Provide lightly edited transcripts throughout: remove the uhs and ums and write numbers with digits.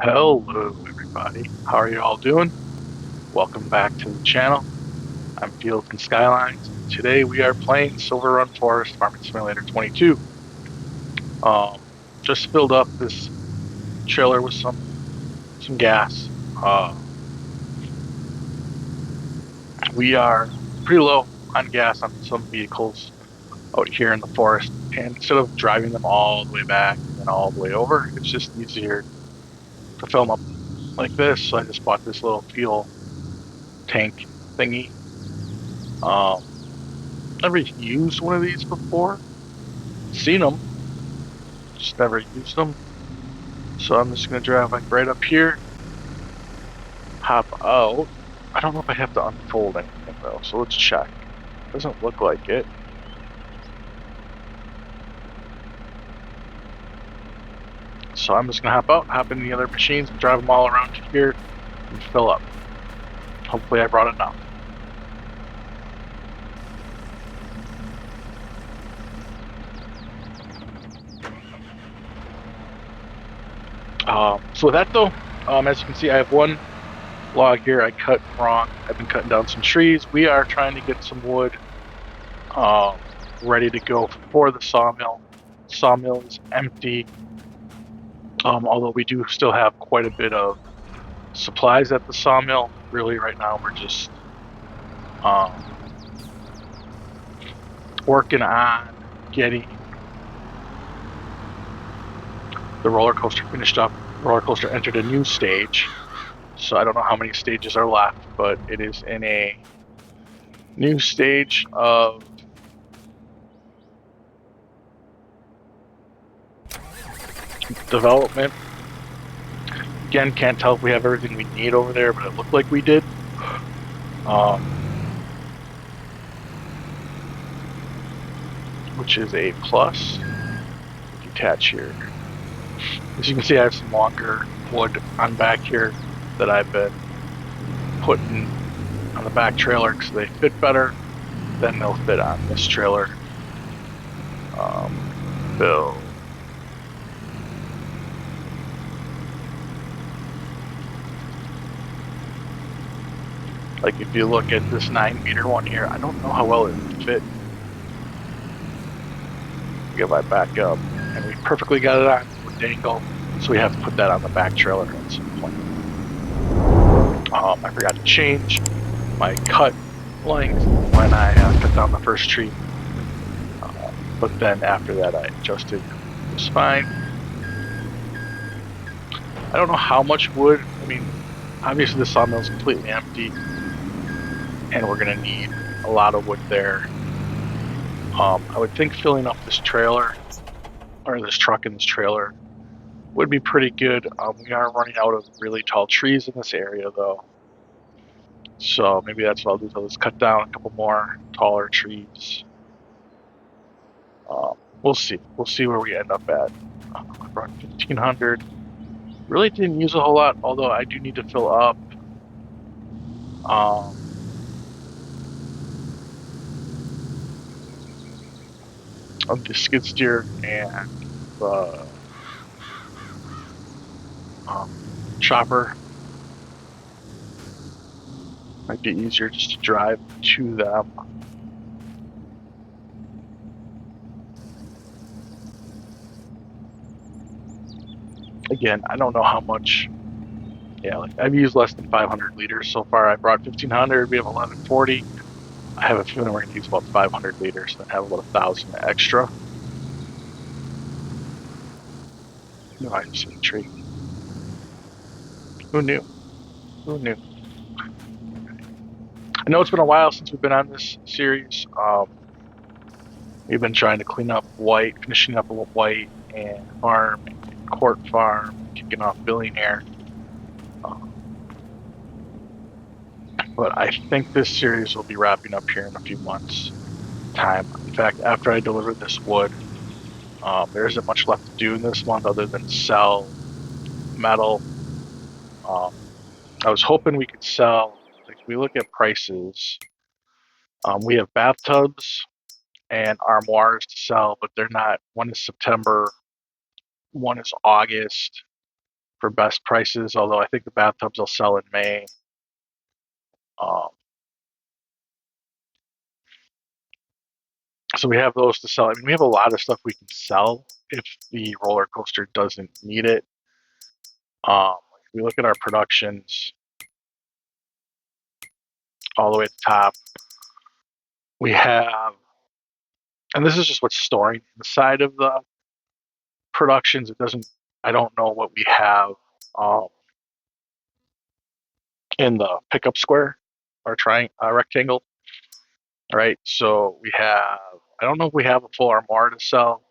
Hello, everybody. How are you all doing? Welcome back to the channel. I'm Fields and Skylines. Today we are playing Silverrun Forest Farming Simulator 22. Um, just filled up this trailer with some gas. We are pretty low on gas on some vehicles out here in the forest, and instead of driving them all the way back and then all the way over, it's just easier to fill them up like this. So I just bought this little fuel tank thingy. Um, Never used one of these before. Seen them, just never used them. So I'm just gonna drive like right up here, hop out. I don't know if I have to unfold anything though, so let's check. Doesn't look like it. So I'm just gonna hop out, hop in the other machines, and drive them all around here and fill up. Hopefully I brought enough. So with that though, as you can see, I have one log here I cut wrong. I've been cutting down some trees. We are trying to get some wood ready to go for the sawmill. Sawmill is empty, although we do still have quite a bit of supplies at the sawmill. Really, right now we're just um, working on getting the roller coaster finished up. Roller coaster entered a new stage, so I don't know how many stages are left, but it is in a new stage of development. Again, can't tell if we have everything we need over there, but it looked like we did. Um, which is a plus. Detach here. As you can see, I have some longer wood on back here that I've been putting on the back trailer because they fit better than they'll fit on this trailer. Build. Like if you look at this 9-meter one here, I don't know how well it would fit. If I back up, and we perfectly got it on with dangle, so we have to put that on the back trailer at some point. I forgot to change my cut length when I cut down the first tree, but then after that I adjusted. It was fine. I don't know how much wood. I mean, obviously the sawmill is completely empty, and we're gonna need a lot of wood there. I would think filling up this trailer, or this truck and this trailer, would be pretty good. We are running out of really tall trees in this area though. So maybe that's what I'll do. I'll just cut down a couple more taller trees. We'll see. We'll see where we end up at. I brought 1,500. Really didn't use a whole lot, although I do need to fill up of the skid steer and the chopper. Might be easier just to drive to them. Again, I don't know how much. Yeah, like I've used less than 500 liters so far. I brought 1,500. We have 1,140. I have a feeling we're going to use about 500 liters, then have about 1,000 extra. No, I just hit a tree. Who knew? Who knew? I know it's been a while since we've been on this series. We've been trying to clean up White, finishing up White and Farm and Court Farm, kicking off Billionaire. But I think this series will be wrapping up here in a few months' time. In fact, after I deliver this wood, there isn't much left to do in this month other than sell metal. I was hoping we could sell, like if we look at prices, we have bathtubs and armoires to sell, but they're not, one is September, one is August. for best prices, although I think the bathtubs will sell in May. So we have those to sell. I mean, we have a lot of stuff we can sell if the roller coaster doesn't need it. If we look at our productions all the way at the top, we have, and this is just what's storing inside of the productions. It doesn't, I don't know what we have in the pickup square or rectangle. All right, so we have, I don't know if we have a full armoire to sell,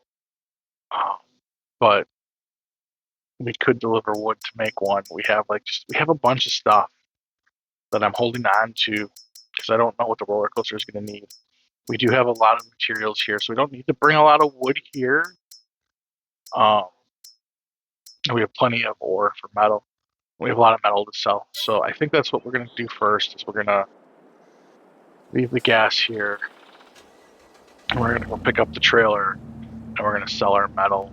but we could deliver wood to make one. We have we have a bunch of stuff that I'm holding on to because I don't know what the roller coaster is going to need. We do have a lot of materials here, so we don't need to bring a lot of wood here. We have plenty of ore for metal. We have a lot of metal to sell. So I think that's what we're going to do first is we're going to leave the gas here. And we're going to go pick up the trailer and we're going to sell our metal.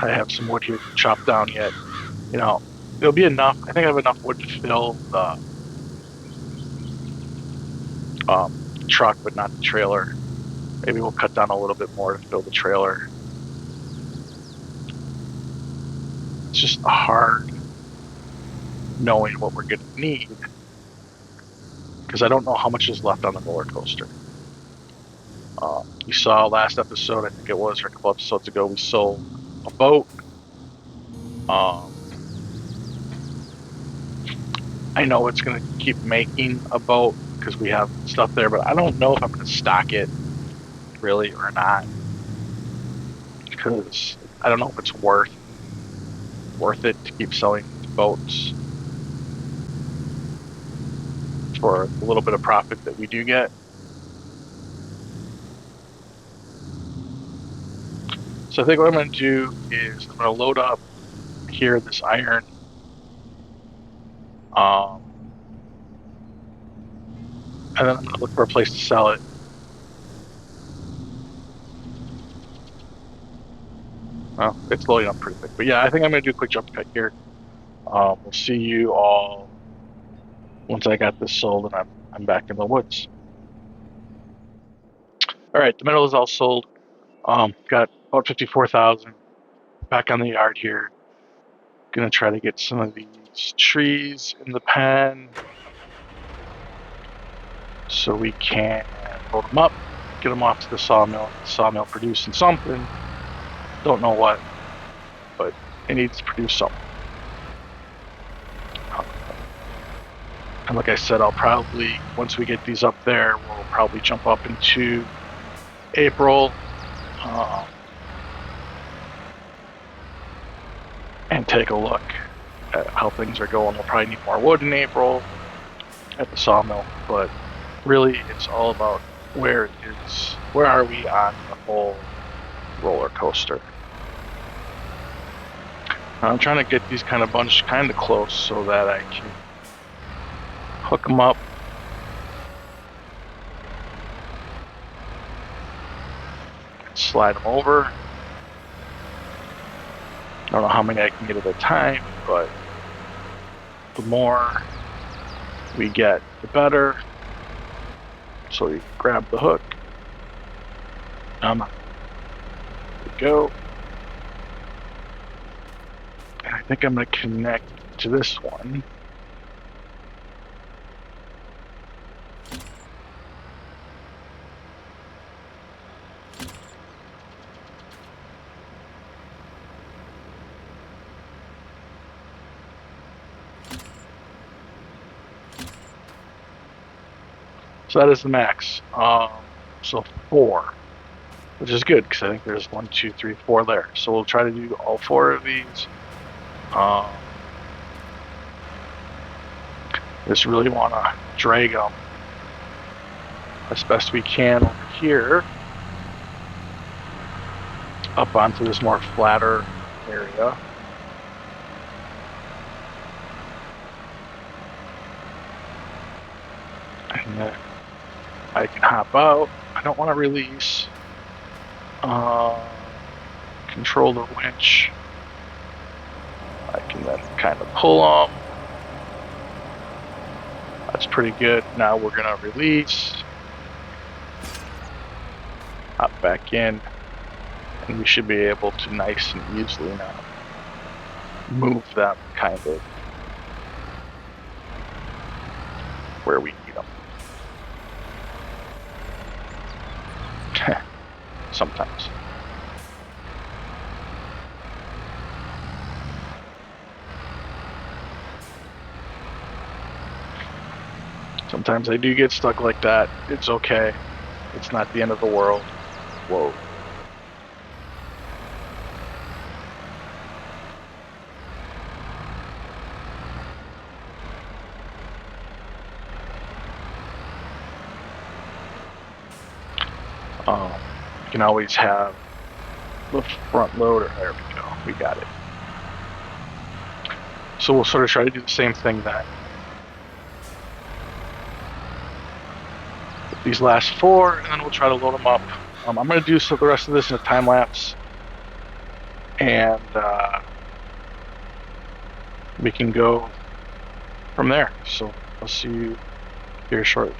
I have some wood here to chop down yet. You know, it'll be enough. I think I have enough wood to fill the truck, but not the trailer. Maybe we'll cut down a little bit more to fill the trailer. It's just hard knowing what we're going to need because I don't know how much is left on the roller coaster. You saw last episode, I think it was, or a couple episodes ago, we sold a boat. I know it's going to keep making a boat because we have stuff there, but I don't know if I'm going to stock it really or not because I don't know if it's worth it to keep selling boats for a little bit of profit that we do get. So I think what I'm going to do is I'm going to load up here this iron. And then I'm going to look for a place to sell it. Well, it's loading up pretty quick. But yeah, I think I'm going to do a quick jump cut here. We'll see you all once I got this sold and I'm back in the woods. All right, the metal is all sold. Got about 54,000 back on the yard here. Gonna try to get some of these trees in the pen so we can load them up, get them off to the sawmill. The sawmill producing something. Don't know what, but it needs to produce something. And like I said, I'll probably, once we get these up there, we'll probably jump up into April and take a look at how things are going. We'll probably need more wood in April at the sawmill, but really it's all about where are we on the whole roller coaster. I'm trying to get these kind of bunched kind of close so that I can hook them up. Slide them over. I don't know how many I can get at a time, but the more we get, the better. So we grab the hook. There we go. And I think I'm going to connect to this one. So that is the max. So 4, which is good because I think there's 1, 2, 3, 4 there. So we'll try to do all 4 of these. Just really want to drag them as best we can over here up onto this more flatter area. And then I can hop out. I don't want to release. control the winch. I can then kind of pull them. That's pretty good. Now we're gonna release, hop back in, and we should be able to nice and easily now move them kind of where we need them. Sometimes. Sometimes I do get stuck like that. It's okay. It's not the end of the world. Whoa. You can always have the front loader. There we go. We got it. So we'll sort of try to do the same thing then. With these last 4, and then we'll try to load them up. I'm going to do the rest of this in a time lapse, and we can go from there. So I'll see you here shortly.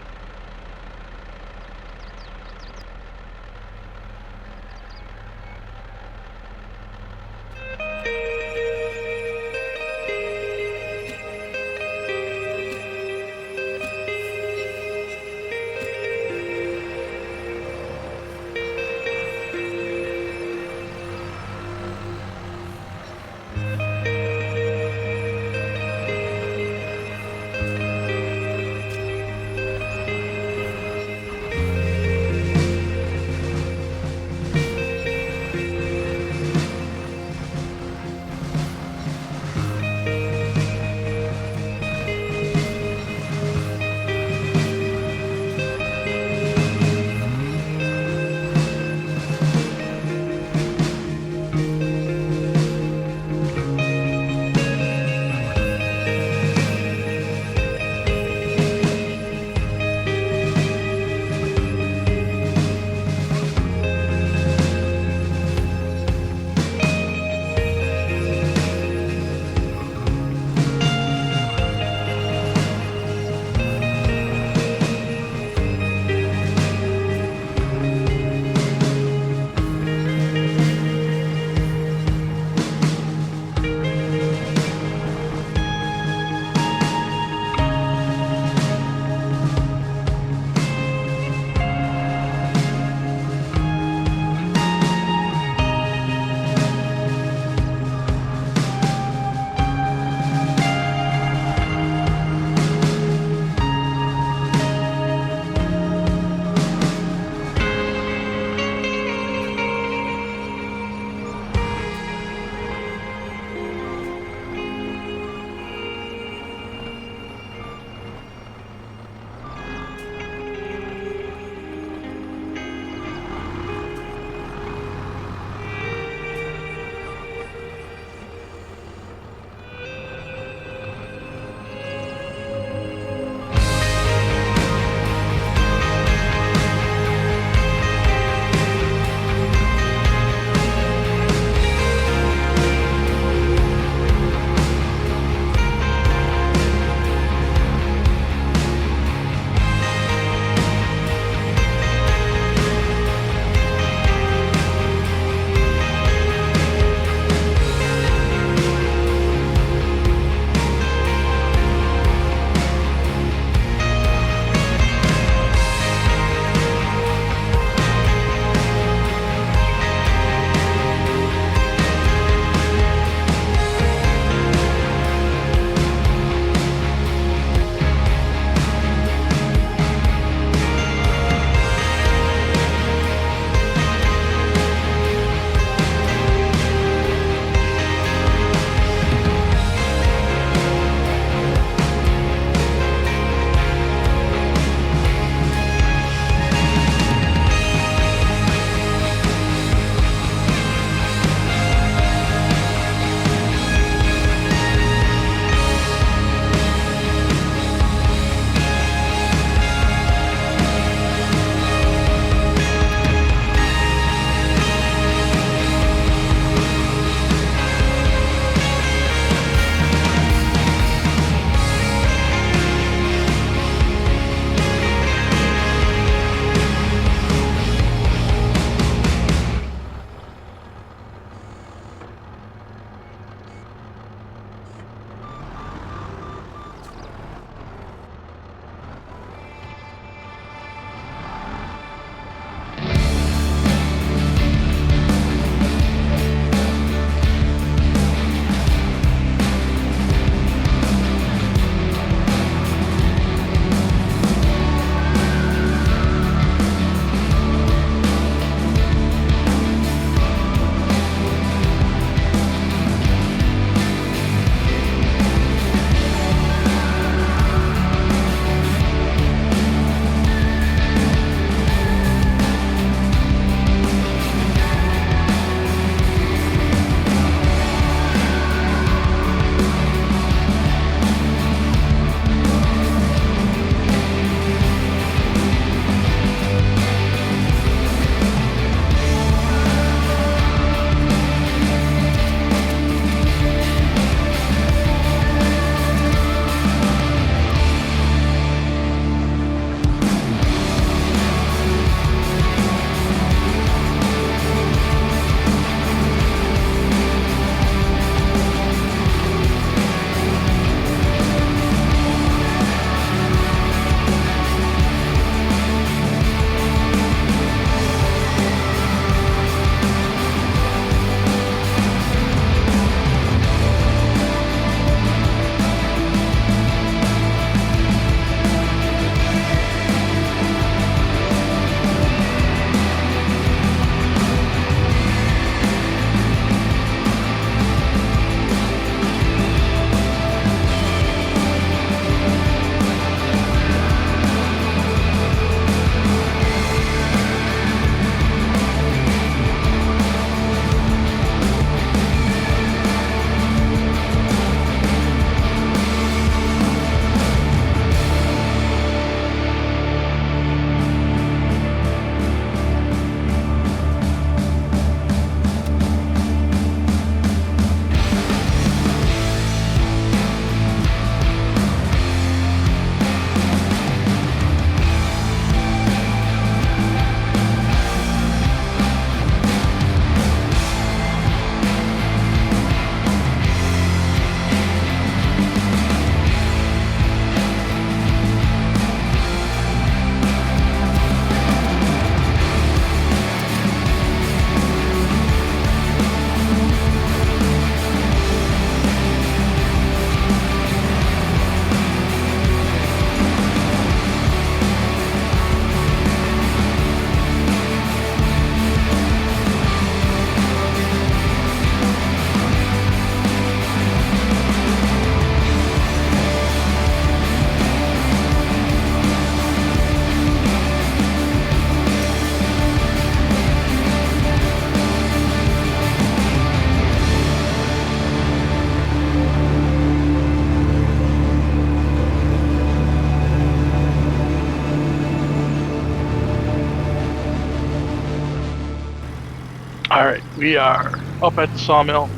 We are up at the sawmill.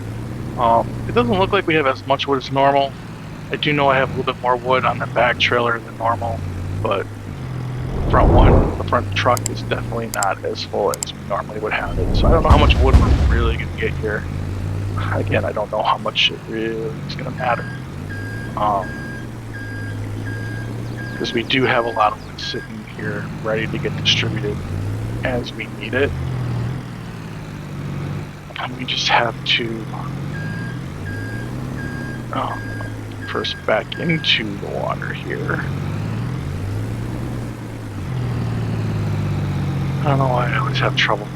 It doesn't look like we have as much wood as normal. I do know I have a little bit more wood on the back trailer than normal, but the front truck is definitely not as full as we normally would have it. So I don't know how much wood we're really going to get here. Again, I don't know how much it really is going to matter. Because we do have a lot of wood sitting here ready to get distributed as we need it. And we just have to first back into the water here. I don't know why I always have trouble.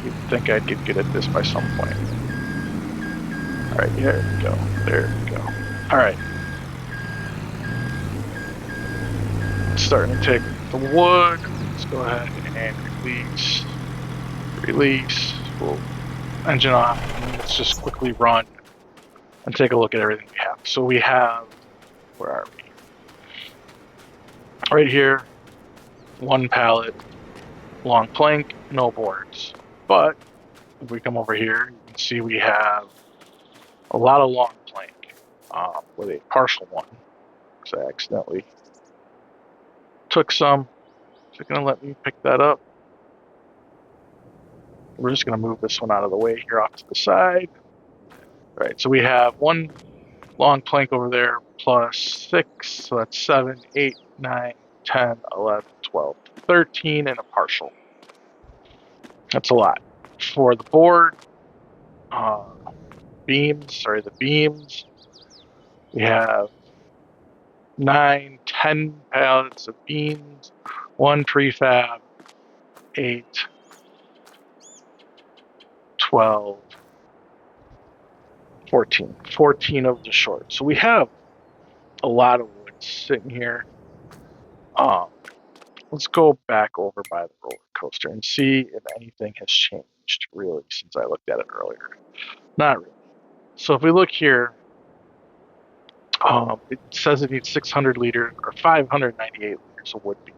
You'd think I'd get good at this by some point. Alright, here we go. There we go. Alright. It's starting to take the wood. Let's go ahead and release. Release. We'll engine off. And let's just quickly run and take a look at everything we have. So we have, where are we? Right here, one pallet, long plank, no boards. But if we come over here, you can see we have a lot of long plank with a partial one. So I accidentally took some. Is it going to let me pick that up? We're just going to move this one out of the way here off to the side. All right, so we have one long plank over there plus 6, so that's 7, 8, 9, 10, 11, 12, 13, and a partial. That's a lot. For the board, the beams, we have 9, 10 pallets of beams, 1 prefab, 8, 12, 14. 14 of the short. So we have a lot of wood sitting here. Let's go back over by the roller coaster and see if anything has changed really since I looked at it earlier. Not really. So if we look here, it says it needs 600 liters or 598 liters of wood beam.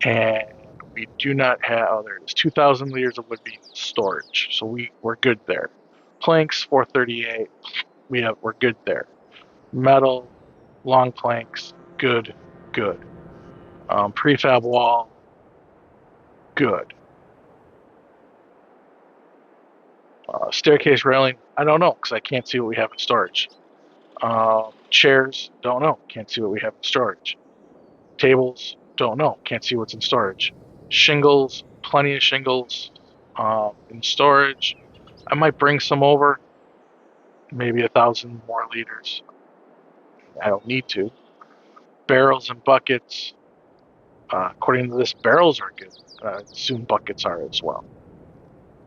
And we do not have, oh, there it is, 2,000 liters of wood beam storage. So we're good there. Planks, 438, we're good there. Metal, long planks, good. Prefab wall, good. Staircase railing, I don't know because I can't see what we have in storage. Chairs, don't know, can't see what we have in storage. Tables, don't know, can't see what's in storage. Shingles, plenty of shingles in storage. I might bring some over, maybe 1,000 more liters. I don't need to. Barrels and buckets, according to this, barrels are good. Soon buckets are as well,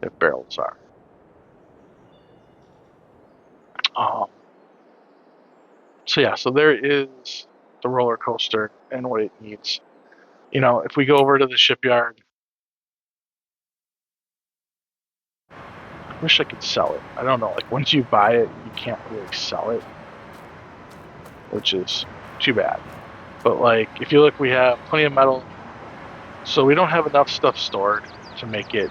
if barrels are. So yeah, so there is the roller coaster and what it needs. You know, if we go over to the shipyard, I wish I could sell it. I don't know, like once you buy it, you can't really sell it, which is too bad. But like, if you look, we have plenty of metal, so we don't have enough stuff stored to make it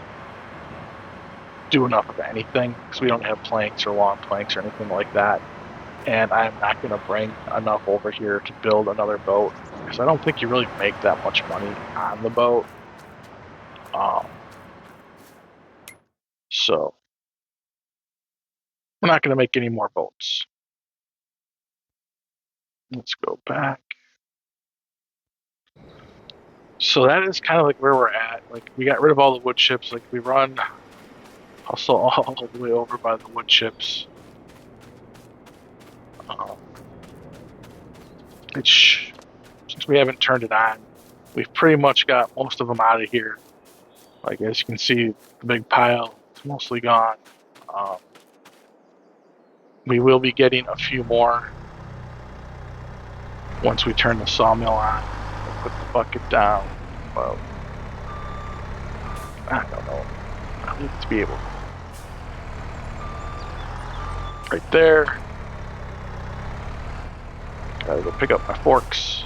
do enough of anything, because we don't have planks or long planks or anything like that. And I'm not going to bring enough over here to build another boat, because I don't think you really make that much money on the boat. So we're not going to make any more boats. Let's go back. So that is kind of like where we're at. Like, we got rid of all the wood chips. Like, we run also all the way over by the wood chips. Since we haven't turned it on, we've pretty much got most of them out of here. Like, as you can see, the big pile is mostly gone. We will be getting a few more once we turn the sawmill on. We'll put the bucket down. Well, I don't know. I need to be able to. Right there. Gotta go pick up my forks.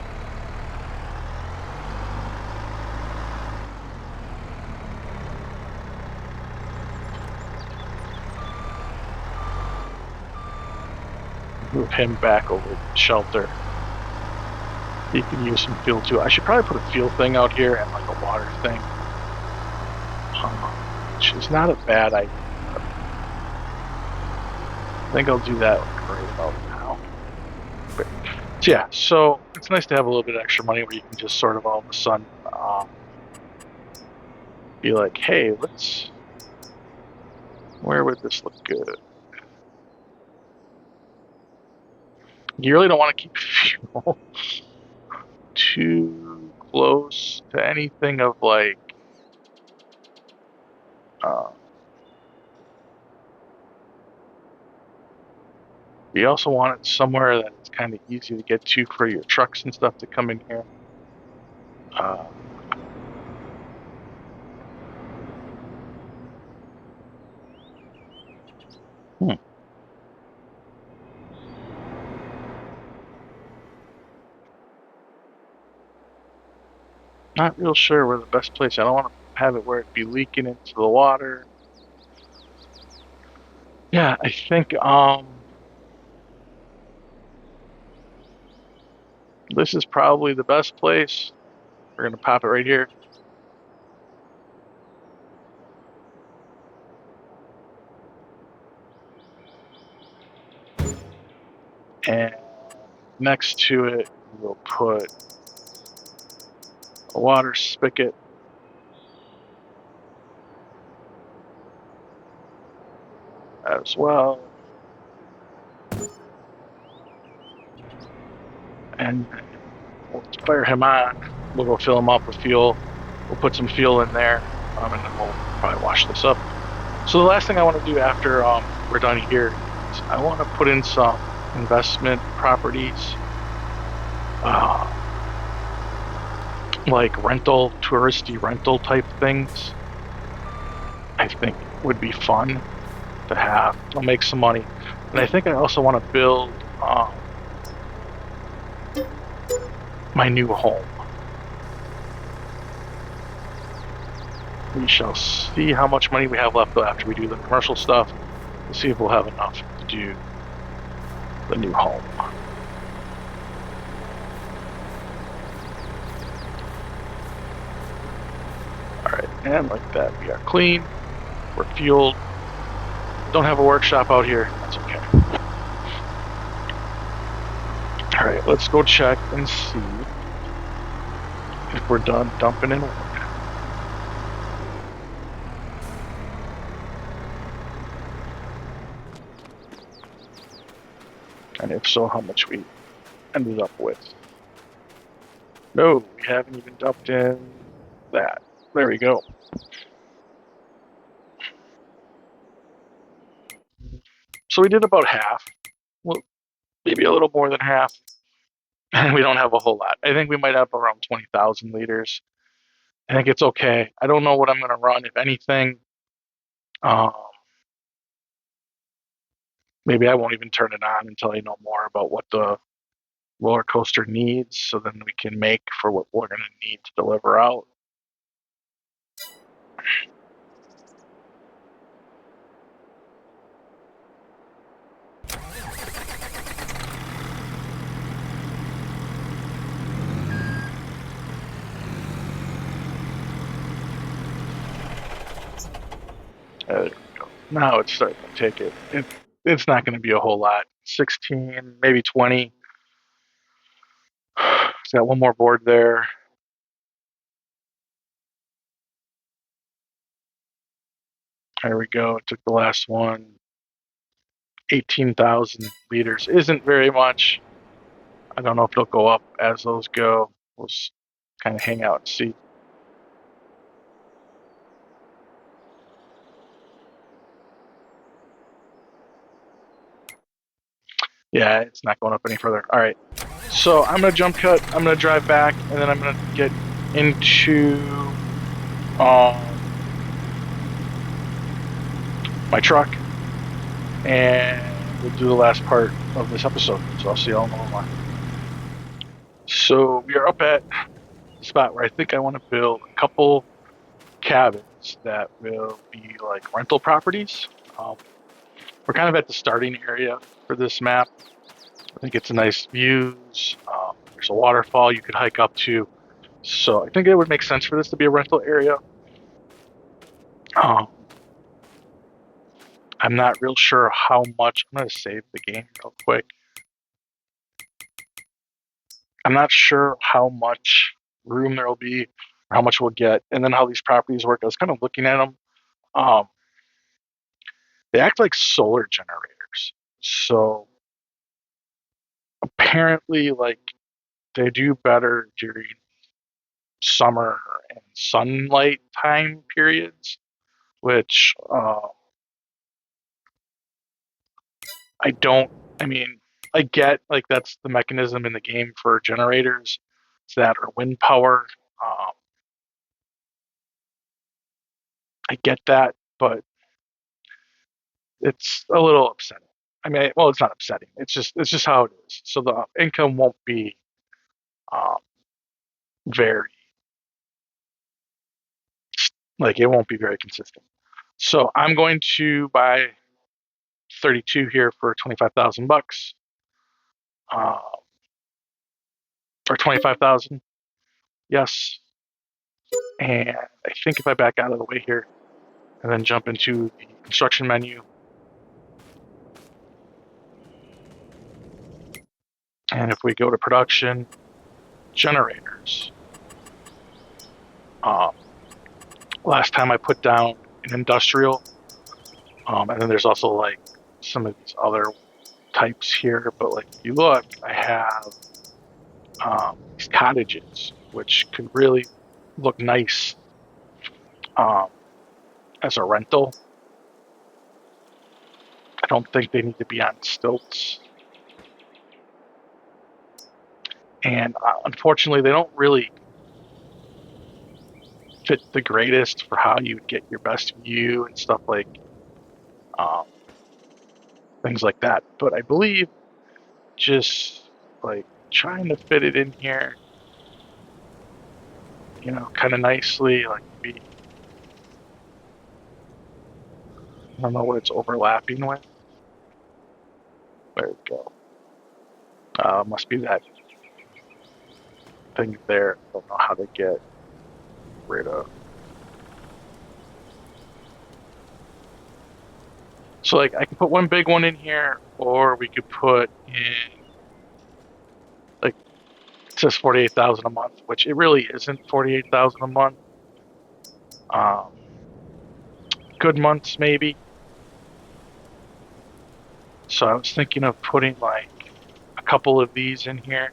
move him back over to the shelter. He can use some fuel too. I should probably put a fuel thing out here and like a water thing, which is not a bad idea. I think I'll do that right about now. But, so yeah, so it's nice to have a little bit of extra money where you can just sort of all of a sudden be like, hey, where would this look good? You really don't want to keep fuel too close to anything of like, you also want it somewhere that it's kind of easy to get to for your trucks and stuff to come in here. Hmm. Not real sure where the best place. I don't want to have it where it'd be leaking into the water. Yeah, I think this is probably the best place. We're gonna pop it right here. And next to it, we'll put a water spigot. As well. And we'll fire him on. We'll go fill him up with fuel. We'll put some fuel in there, and then we'll probably wash this up. So the last thing I want to do after we're done here is I want to put in some investment properties, like touristy rental type things. I think would be fun to have. It'll make some money. And I think I also want to build my new home. We shall see how much money we have left after we do the commercial stuff. We'll see if we'll have enough to do the new home. Alright, and like that, we are clean. We're fueled. Don't have a workshop out here. That's okay. Alright, let's go check and see if we're done dumping in wood. And if so, how much we ended up with. No, we haven't even dumped in that. There we go. So we did about half. Well, maybe a little more than half. And we don't have a whole lot. I think we might have around 20,000 liters. I think it's okay. I don't know what I'm going to run, if anything. Maybe I won't even turn it on until I know more about what the roller coaster needs, so then we can make for what we're going to need to deliver out. There we go. Now it's starting to take it. It's not going to be a whole lot. 16, maybe 20. It's got one more board there. There we go. It took the last one. 18,000 liters isn't very much. I don't know if it'll go up as those go. We'll just kind of hang out and see. Yeah, it's not going up any further. All right. So I'm going to jump cut. I'm going to drive back, and then I'm going to get into my truck, and we'll do the last part of this episode. So I'll see y'all in a while. So we are up at the spot where I think I want to build a couple cabins that will be like rental properties. We're kind of at the starting area for this map. I think it's a nice views. There's a waterfall you could hike up to. So I think it would make sense for this to be a rental area. Um, I'm not real sure how much. I'm going to save the game real quick. I'm not sure how much room there will be, or how much we'll get, and then how these properties work. I was kind of looking at them. Um, they act like solar generators. So apparently, like they do better during summer and sunlight time periods, which I don't. I mean, I get like that's the mechanism in the game for generators. It's that or wind power. Um, I get that, but it's a little upsetting. I mean, well, it's not upsetting. It's just how it is. So the income won't be um, very like it won't be very consistent. So I'm going to buy 32 here for 25,000 bucks, uh, or 25,000. Yes, and I think if I back out of the way here and then jump into the construction menu, and if we go to production generators, um, last time I put down an industrial, and then there's also like some of these other types here. But like if you look, I have these cottages, which could really look nice um, as a rental. I don't think they need to be on stilts. And unfortunately, they don't really fit the greatest for how you would get your best view and stuff like um, things like that. But I believe just like trying to fit it in here, kind of nicely, like maybe I don't know what it's overlapping with. There we go. Must be that thing there. I don't know how to get rid of. So like I can put one big one in here, or we could put in like it says 48,000 a month, which it really isn't 48,000 a month. Um, good months maybe. So I was thinking of putting like a couple of these in here.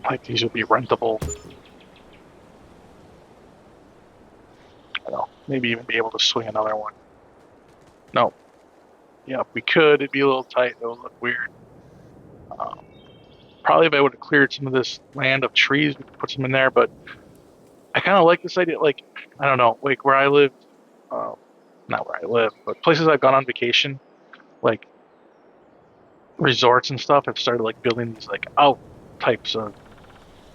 Like these would be rentable. I don't know, maybe even be able to swing another one. No. Yeah, if we could, it'd be a little tight. It would look weird. Um, Probably if I would have cleared some of this land of trees, we could put some in there. But I kind of like this idea. Like, I don't know, like where I live, uh, not where I live, but places I've gone on vacation, like resorts and stuff, have started like building these like out types of,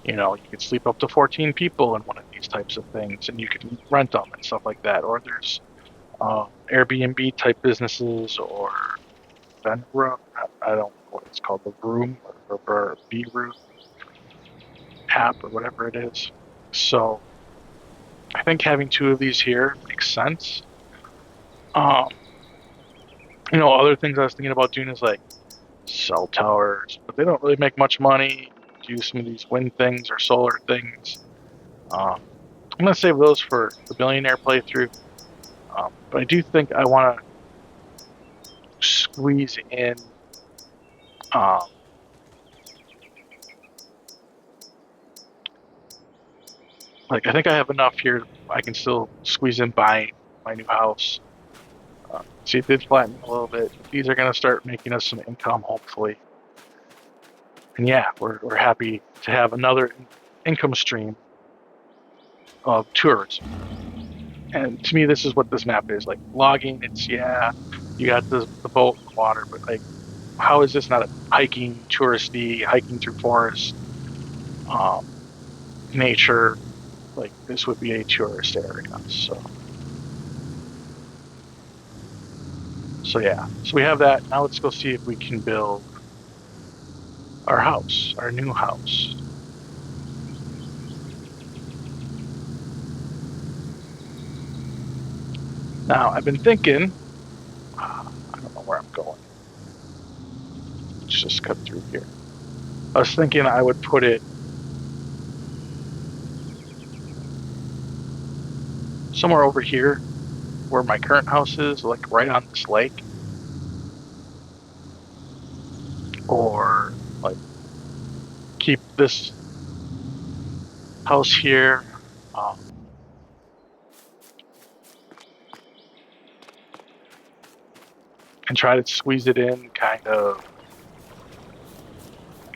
you could sleep up to 14 people in one of these types of things, and you can rent them and stuff like that. Or there's Airbnb type businesses, or Venra, I don't know what it's called, the Room or B Room app or whatever it is. So I think having two of these here makes sense. Um, other things I was thinking about doing is like cell towers, but they don't really make much money. Do some of these wind things or solar things. I'm gonna save those for the billionaire playthrough. But I do think I want to squeeze in um, like I think I have enough here. I can still squeeze in buying my new house. See, it did flatten a little bit. These are going to start making us some income, hopefully. And yeah, we're happy to have another income stream of tourism. And to me, this is what this map is like. Logging, it's you got the boat and the water, but like, how is this not a hiking, touristy, hiking through forest? Um, nature, like this would be a tourist area. So yeah. So we have that. Now let's go see if we can build our house, our new house. Now I've been thinking, I don't know where I'm going. Let's just cut through here. I was thinking I would put it somewhere over here where my current house is, like right on this lake, or like keep this house here, um, and try to squeeze it in kind of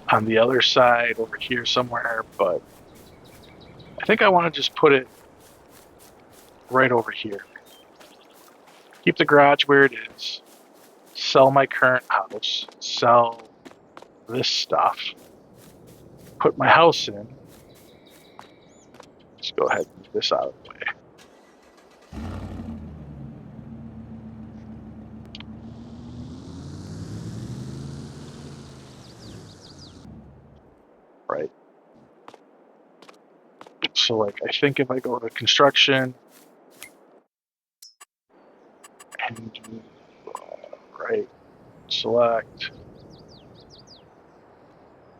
on the other side over here somewhere. But I think I want to just put it right over here. Keep the garage where it is, sell my current house, sell this stuff, put my house in. Let's go ahead and move this out of the way. Right. So like I think if I go to construction and right, select,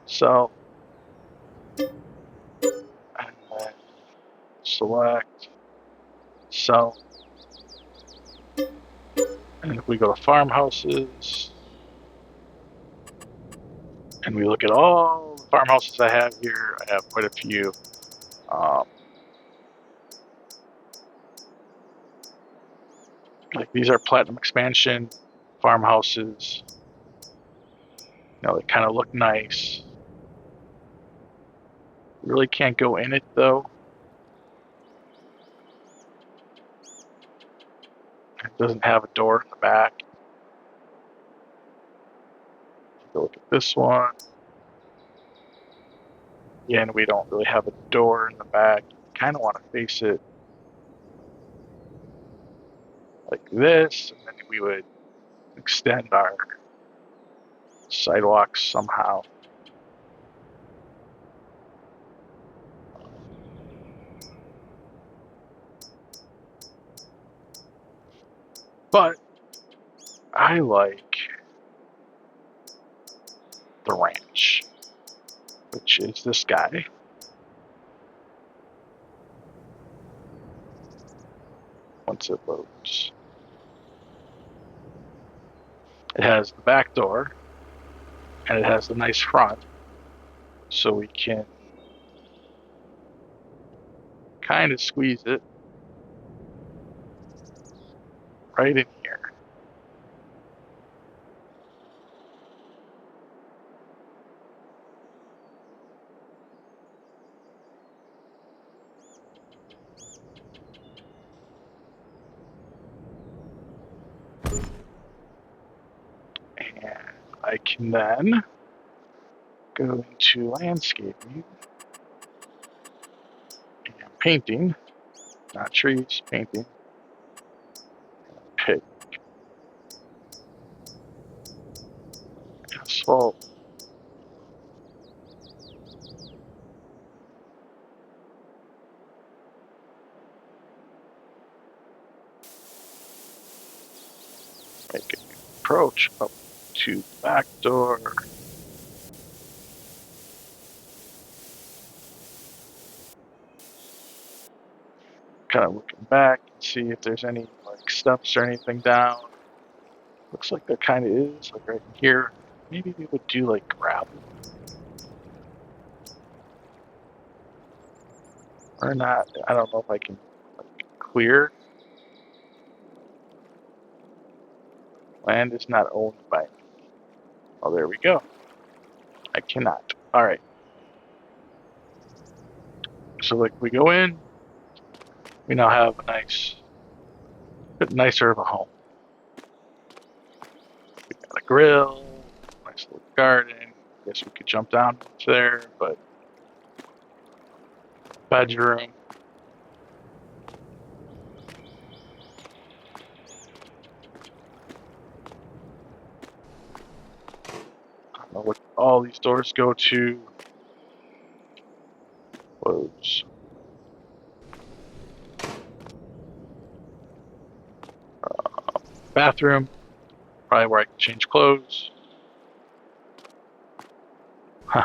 sell, and then select, sell. And if we go to farmhouses and we look at all the farmhouses I have here, I have quite a few. Like these are platinum expansion farmhouses. You know, they kind of look nice. Really can't go in it though. It doesn't have a door in the back. Go look at this one. Again, we don't really have a door in the back. Kind of want to face it like this, and then we would extend our sidewalks somehow. But I like the ranch, which is this guy. Once it loads, it has the back door and it has the nice front, so we can kind of squeeze it right in here. And I can then go into landscaping and painting, not trees, painting, pick asphalt. Make an approach up to the back door. Kind of looking back and see if there's any like steps or anything down. Looks like there kind of is, like right in here. Maybe we would do like gravel. Or not. I don't know if I can like clear. Land is not owned by me. Oh, there we go. I cannot. All right. So like we go in, we now have a bit nicer of a home. We got a grill, nice little garden. I guess we could jump down there, but bedroom. I don't know what all these doors go to. Close. Bathroom, probably where I can change clothes.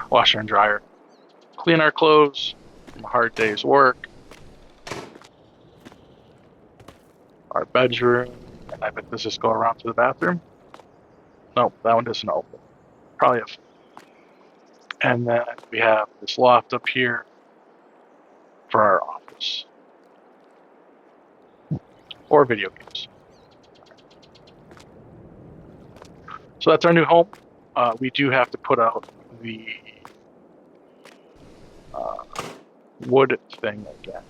Washer and dryer. Clean our clothes from a hard day's work. Our bedroom, and I bet does this go around to the bathroom? Nope, that one doesn't open. Probably a. And then we have this loft up here for our office or video games. So that's our new home. We do have to put out the wood thing again.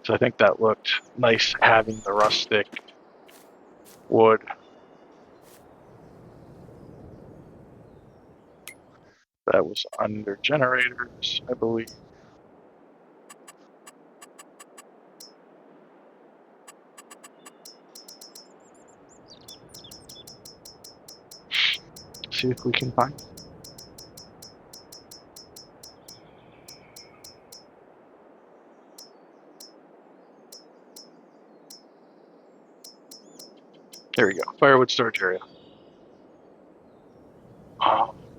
So I think that looked nice having the rustic wood. That was under generators, I believe. See if we can find it. There we go. Firewood storage area.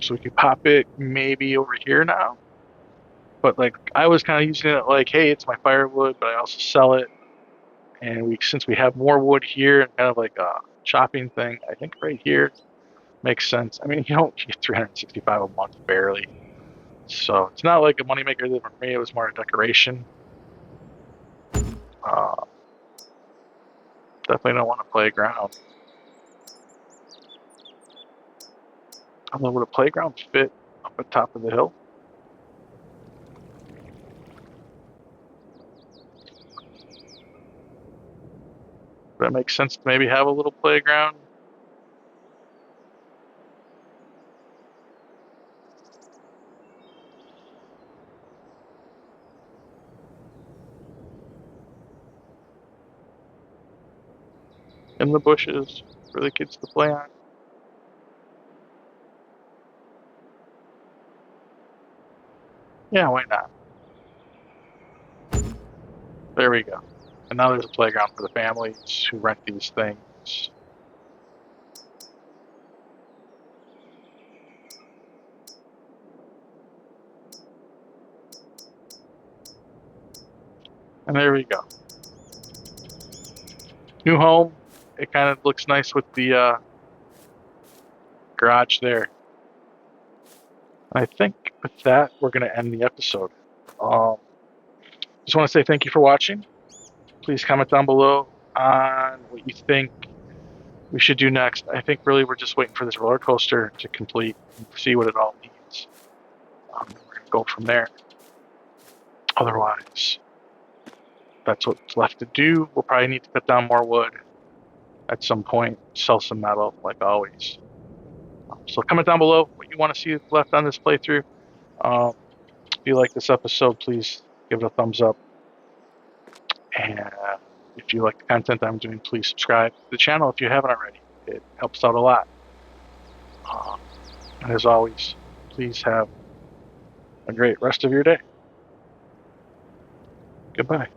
So we can pop it maybe over here now. But like I was kind of using it like, hey, it's my firewood, but I also sell it. And since we have more wood here and kind of like a chopping thing, I think right here makes sense. I mean, you don't get 365 a month barely. So it's not like a moneymaker for me. It was more a decoration. Definitely don't want a playground. I don't know, would a playground fit up at top of the hill? Would that make sense to maybe have a little playground? In the bushes for the kids to play on? Yeah, why not? There we go. And now there's a playground for the families who rent these things. And there we go. New home. It kind of looks nice with the garage there. And I think with that, we're going to end the episode. Just want to say thank you for watching. Please comment down below on what you think we should do next. I think really we're just waiting for this roller coaster to complete and see what it all needs. We're going to go from there. Otherwise, that's what's left to do. We'll probably need to cut down more wood at some point, sell some metal like always. So comment down below what you want to see left on this playthrough. If you like this episode, please give it a thumbs up. And if you like the content I'm doing, please subscribe to the channel if you haven't already. It helps out a lot. And as always, please have a great rest of your day. Goodbye.